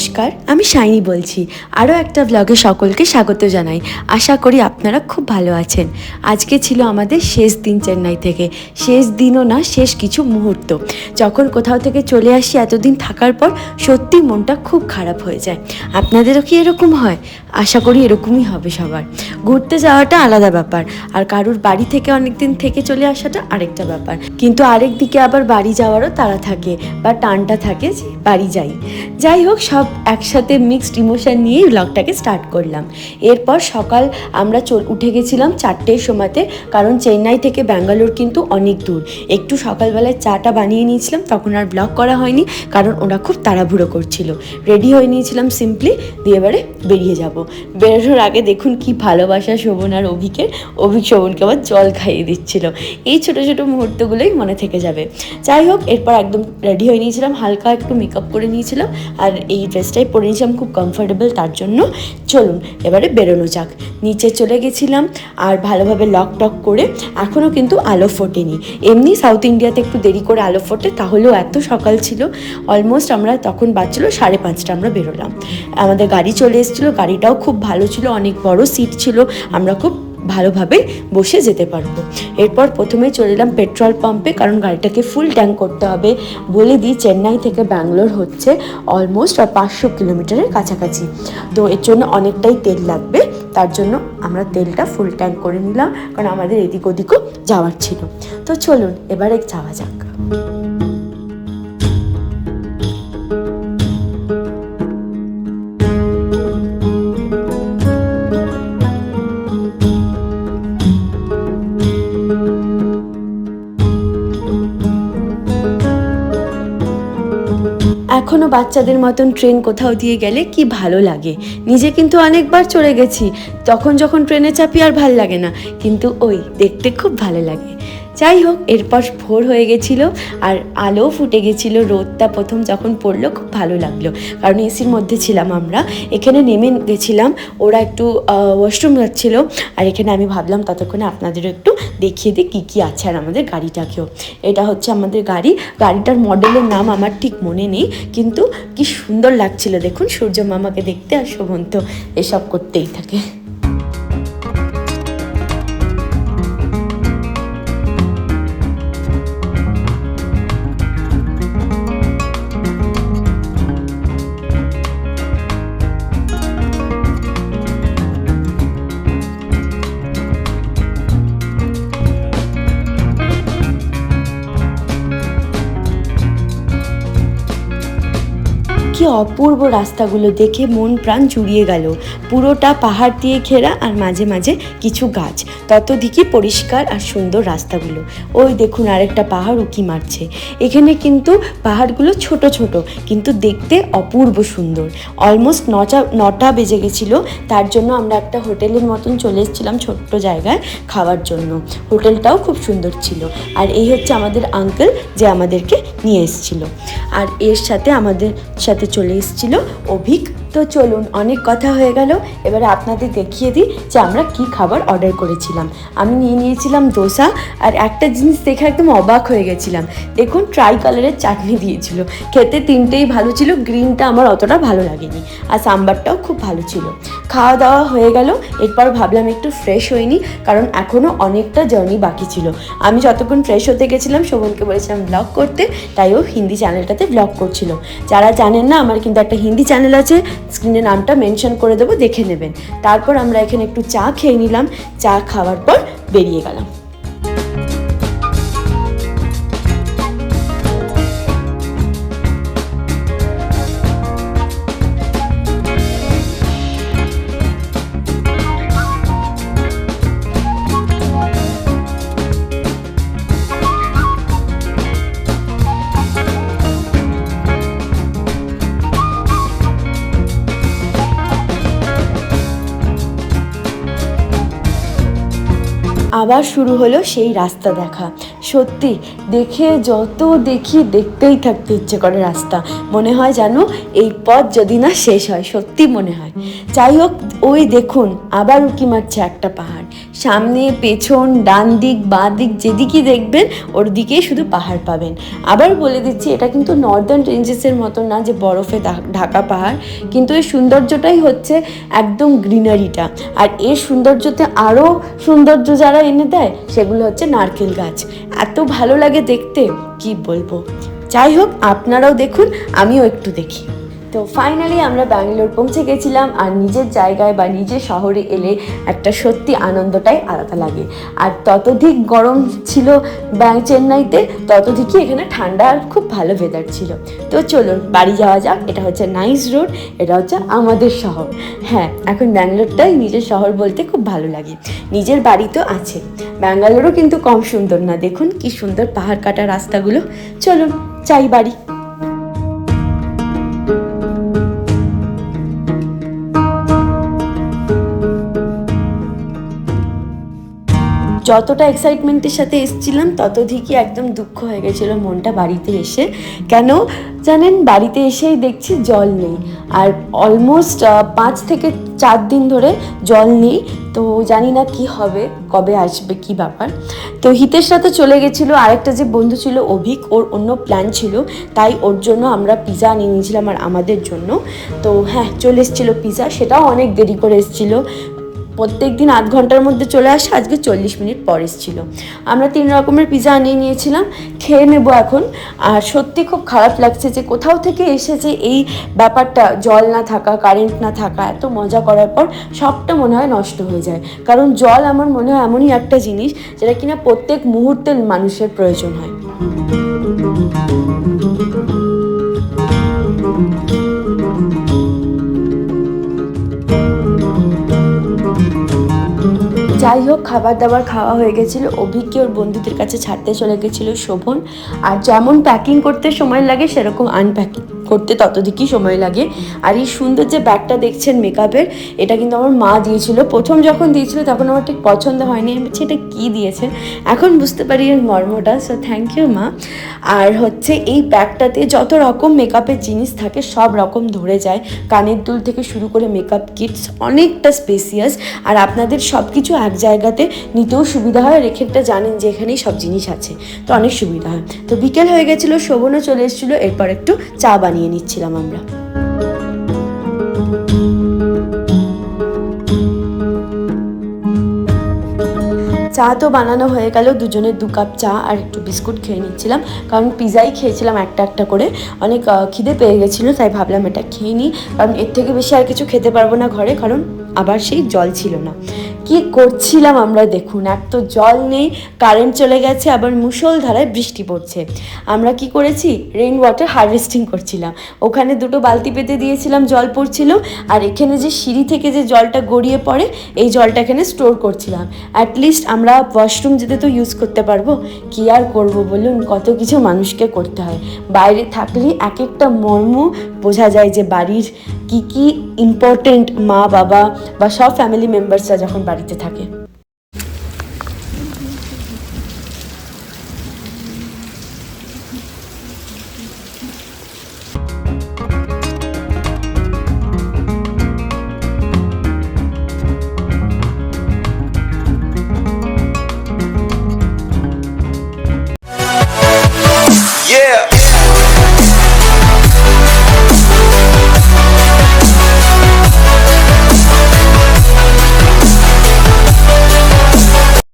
নমস্কার, আমি শাইনি বলছি। আরও একটা ব্লগে সকলকে স্বাগত জানাই। আশা করি আপনারা খুব ভালো আছেন। আজকে ছিল আমাদের শেষ দিন চেন্নাই থেকে। শেষ দিনও না, শেষ কিছু মুহূর্ত। যখন কোথাও থেকে চলে আসি এতদিন থাকার পর সত্যি মনটা খুব খারাপ হয়ে যায়। আপনাদেরও কি এরকম হয়? আশা করি এরকমই হবে সবার। ঘুরতে যাওয়াটা আলাদা ব্যাপার, আর কারুর বাড়ি থেকে অনেক দিন থেকে চলে আসাটা আরেকটা ব্যাপার। কিন্তু আরেক দিকে আবার বাড়ি যাওয়ারও তাড়া থাকে বা টানটা থাকে যে বাড়ি যাই হোক, সব একসাথে মিক্সড ইমোশন নিয়েই ব্লগটাকে স্টার্ট করলাম। এরপর সকাল আমরা উঠে গেছিলাম 4টের সময়তে, কারণ চেন্নাই থেকে ব্যাঙ্গালোর কিন্তু অনেক দূর। একটু সকালবেলায় চাটা বানিয়ে নিয়েছিলাম, তখন আর ব্লগ করা হয়নি কারণ ওরা খুব তাড়াহুড়ো করছিল। রেডি হয়ে নিয়েছিলাম সিম্পলি, দিয়ে এবারে বেরিয়ে যাব। বেরোনোর আগে দেখুন কি ভালোবাসা শোভন আর অভিক শোভনকে আবার জল খাইয়ে দিচ্ছিল। এই ছোটো ছোটো মুহূর্তগুলোই মনে থেকে যাবে। যাই হোক, এরপর একদম রেডি হয়ে নিয়েছিলাম, হালকা একটু মেকআপ করে নিয়েছিলাম, আর এই ড্রেসটাই পরে নিয়েছিলাম, খুব কমফোর্টেবল। তার জন্য চলুন এবারে বেরোনো যাক। নিচে চলে গেছিলাম আর ভালোভাবে লক টক করে, এখনও কিন্তু আলো ফোটেনি। এমনি সাউথ ইন্ডিয়াতে একটু দেরি করে আলো ফোটে, তাহলেও এত সকাল ছিল। অলমোস্ট আমরা তখন বাজছিল 5:30, আমরা বেরোলাম। আমাদের গাড়ি চলে এসেছিলো, গাড়িটাও খুব ভালো ছিল, অনেক বড় সিট ছিল, আমরা খুব ভালোভাবে বসে যেতে পারবো। এরপর প্রথমে চলে এলাম পেট্রোল পাম্পে, কারণ গাড়িটাকে ফুল ট্যাঙ্ক করতে হবে। বলে দিই, চেন্নাই থেকে ব্যাঙ্গালোর হচ্ছে অলমোস্ট 500 কিলোমিটারের কাছাকাছি, তো এর জন্য অনেকটাই তেল লাগবে। তার জন্য আমরা তেলটা ফুল ট্যাঙ্ক করে নিলাম, কারণ আমাদের এদিক ওদিকও যাওয়ার ছিল। তো চলুন এবারে যাওয়া যাক। এখনও বাচ্চাদের মতন ট্রেন কোথাও দিয়ে গেলে কি ভালো লাগে। নিজে কিন্তু অনেকবার চড়ে গেছি, যখন ট্রেনে চাপি আর ভাল লাগে না, কিন্তু ওই দেখতে খুব ভালো লাগে। যাই হোক, এরপর ভোর হয়ে গেছিলো আর আলো ফুটে গেছিলো। রোদটা প্রথম যখন পড়লো খুব ভালো লাগলো, কারণ এসির মধ্যে ছিলাম আমরা। এখানে নেমে গেছিলাম, ওরা একটু ওয়াশরুম যাচ্ছিল, আর এখানে আমি ভাবলাম ততক্ষণে আপনাদেরও একটু দেখিয়ে দিই কী কী আছে, আর আমাদের গাড়িটাকেও। এটা হচ্ছে আমাদের গাড়িটার মডেলের নাম আমার ঠিক মনে নেই, কিন্তু কি সুন্দর লাগছিল দেখুন সূর্য মামাকে দেখতে। আর শোভন তো এসব করতেই থাকে। কি অপূর্ব রাস্তাগুলো দেখে মন প্রাণ জুড়িয়ে গেল। পুরোটা পাহাড় দিয়ে ঘেরা, আর মাঝে মাঝে কিছু গাছ। ততদিকে পরিষ্কার আর সুন্দর রাস্তাগুলো। ওই দেখুন আরেকটা পাহাড় উঁকি মারছে। এখানে কিন্তু পাহাড়গুলো ছোট ছোট, কিন্তু দেখতে অপূর্ব সুন্দর। অলমোস্ট 9টা বেজে গেছিলো, তার জন্য আমরা একটা হোটেলের মতন চলে এসেছিলাম ছোট্ট জায়গায় খাওয়ার জন্য। হোটেলটাও খুব সুন্দর ছিল। আর এই হচ্ছে আমাদের আঙ্কেল, যে আমাদেরকে নিয়ে এসেছিলো। আর এর সাথে আমাদের সাথে চলে এসেছিল অভিক। তো চলুন, অনেক কথা হয়ে গেল, এবারে আপনাদের দেখিয়ে দিই যে আমরা কি খাবার অর্ডার করেছিলাম। আমি নিয়েছিলাম দোসা, আর একটা জিনিস দেখে একদম অবাক হয়ে গেছিলাম। দেখুন ট্রাই কালারের চাটনি দিয়েছিল, খেতে 3টেই ভালো ছিল। গ্রিনটা আমার অতটা ভালো লাগেনি, আর সাম্বারটাও খুব ভালো ছিল। খাওয়া দাওয়া হয়ে গেল। এরপর ভাবলাম একটু ফ্রেশ হইনি, কারণ এখনও অনেকটা জার্নি বাকি ছিল। আমি যতক্ষণ ফ্রেশ হতে গেছিলাম, শোভনকে বলেছিলাম ব্লগ করতে, তাই ও হিন্দি চ্যানেলটাতে ব্লগ করছিল। যারা জানেন না, আমার কিন্তু একটা হিন্দি চ্যানেল আছে, স্ক্রিনে নামটা মেনশন করে দেবো, দেখে নেবেন। তারপর আমরা এখানে একটু চা খেয়ে নিলাম। চা খাওয়ার পর বেরিয়ে গেলাম। আবার শুরু হলো সেই রাস্তা দেখা। সত্যি দেখে যত দেখি দেখতেই থাকতে ইচ্ছে করে রাস্তা। মনে হয় যেন এই পথ যদি না শেষ হয়, সত্যি মনে হয়। যাই হোক, ওই দেখুন আবার উঁকি মারছে একটা পাহাড়। সামনে পেছন ডান দিক বাঁ দিক যেদিকেই দেখবেন ওর দিকেই শুধু পাহাড় পাবেন। আবার বলে দিচ্ছি, এটা কিন্তু নর্দার্ন রেঞ্জেসের মতো না যে বরফে ঢাকা পাহাড়, কিন্তু এই সৌন্দর্যটাই হচ্ছে একদম গ্রিনারিটা। আর এর সৌন্দর্যতে আরও সৌন্দর্য যারা এনে দেয় সেগুলো হচ্ছে নারকেল গাছ। এত ভালো লাগে দেখতে, কি বলবো। যাই হোক, আপনারাও দেখুন, আমিও একটু দেখি। তো ফাইনালি আমরা ব্যাঙ্গালোর পৌঁছে গেছিলাম। আর নিজের জায়গায় বা নিজের শহরে এলে একটা সত্যি আনন্দটাই আলাদা লাগে। আর ততোধিক গরম ছিল চেন্নাইতে, ততোধিকই এখানে ঠান্ডা আর খুব ভালো ওয়েদার ছিল। তো চলুন বাড়ি যাওয়া যাক। এটা হচ্ছে নাইস রোড, এটা হচ্ছে আমাদের শহর। হ্যাঁ, এখন ব্যাঙ্গালোরটাই নিজের শহর বলতে খুব ভালো লাগে। নিজের বাড়ি তো আছে, ব্যাঙ্গালোরও কিন্তু কম সুন্দর না। দেখুন কি সুন্দর পাহাড় কাটা রাস্তাগুলো। চলুন চাই বাড়ি। যতটা এক্সাইটমেন্টের সাথে এসেছিলাম ততধিকই একদম দুঃখ হয়ে গেছিলো মনটা বাড়িতে এসে। কেন জানেন, বাড়িতে এসেই দেখছি জল নেই। আর অলমোস্ট 5 থেকে 4 দিন ধরে জল নেই। তো জানি না কি হবে, কবে আসবে, কি ব্যাপার। তো হিতেশ সাথে চলে গেছিলো। আরেকটা যে বন্ধু ছিল অভিক, ওর অন্য প্ল্যান ছিল, তাই ওর জন্য আমরা পিৎজা নিয়ে নিয়েছিলাম আর আমাদের জন্য। তো হ্যাঁ, চলে এসেছিলো পিৎজা, সেটাও অনেক দেরি করে এসেছিলো। প্রত্যেক দিন 8 ঘন্টার মধ্যে চলে আসে, আজকে 40 মিনিট পর এসেছিল। আমরা 3 রকমের পিৎজা আনিয়ে নিয়েছিলাম, খেয়ে নেব এখন। আর সত্যি খুব খারাপ লাগছে যে কোথাও থেকে এসেছে এই ব্যাপারটা, জল না থাকা, কারেন্ট না থাকা, এত মজা করার পর সবটা মনে হয় নষ্ট হয়ে যায়। কারণ জল আমার মনে হয় এমনই একটা জিনিস যেটা কিনা প্রত্যেক মুহূর্তে মানুষের প্রয়োজন হয়। যাই হোক, খাবার দাবার খাওয়া হয়ে গেছিলো। অভিককে ওর বন্ধুদের কাছে ছাড়তে চলে গেছিলো শোভন। আর যেমন প্যাকিং করতে সময় লাগে সেরকম আনপ্যাকিং করতে ততদিকই সময় লাগে। আর এই সুন্দর যে ব্যাগটা দেখছেন মেকআপের, এটা কিন্তু আমার মা দিয়েছিল। প্রথম যখন দিয়েছিল তখন আমার ঠিক পছন্দ হয়নি, আমি বলছি এটা কী দিয়েছে, এখন বুঝতে পারি এর মর্মটা। সো থ্যাংক ইউ মা। আর হচ্ছে এই ব্যাগটাতে যত রকম মেকআপের জিনিস থাকে সব রকম ধরে যায়, কানের দুল থেকে শুরু করে মেকআপ কিটস, অনেকটা স্পেসিয়াস। আর আপনাদের সব কিছু এক জায়গাতে নিতেও সুবিধা হয়। রেখেটা জানেন যে এখানেই সব জিনিস আছে, তো অনেক সুবিধা হয়। তো বিকেল হয়ে গেছিলো, শোভনও চলে এসেছিলো। এরপর একটু চা বানিয়ে নিচ্ছিলাম আমরা। চা তো বানানো হয়ে গেল, দুজনের 2 কাপ চা আর একটু বিস্কুট খেয়ে নিচ্ছিলাম। কারণ পিৎজাই খেয়েছিলাম একটা একটা করে, অনেক খিদে পেয়ে গেছিলো, তাই ভাবলাম এটা খেয়ে নিই। কারণ এর থেকে বেশি আর কিছু খেতে পারবো না ঘরে, কারণ আবার সেই জল ছিল না। কি করছিলাম আমরা দেখুন, এক তো জল নেই, কারেন্ট চলে গেছে, আবার মুষলধারায় বৃষ্টি পড়ছে। আমরা কি করেছি, রেইন ওয়াটার হারভেস্টিং করছিলাম। ওখানে 2টো বালতি পেতে দিয়েছিলাম, জল পড়ছিল। আর এখানে যে সিঁড়ি থেকে যে জলটা গড়িয়ে পড়ে, এই জলটা এখানে স্টোর করছিলাম। অ্যাটলিস্ট আমরা ওয়াশরুম যেতে তো ইউজ করতে পারবো। কি আর করব বলুন, কত কিছু মানুষকে করতে হয়। বাইরে থাকলে এক একটা মর্ম বোঝা যায় যে বাড়ির কি কি ইম্পর্টেন্ট, মা বাবা বা সব ফ্যামিলি মেম্বার্সরা যখন বাড়িতে থাকে।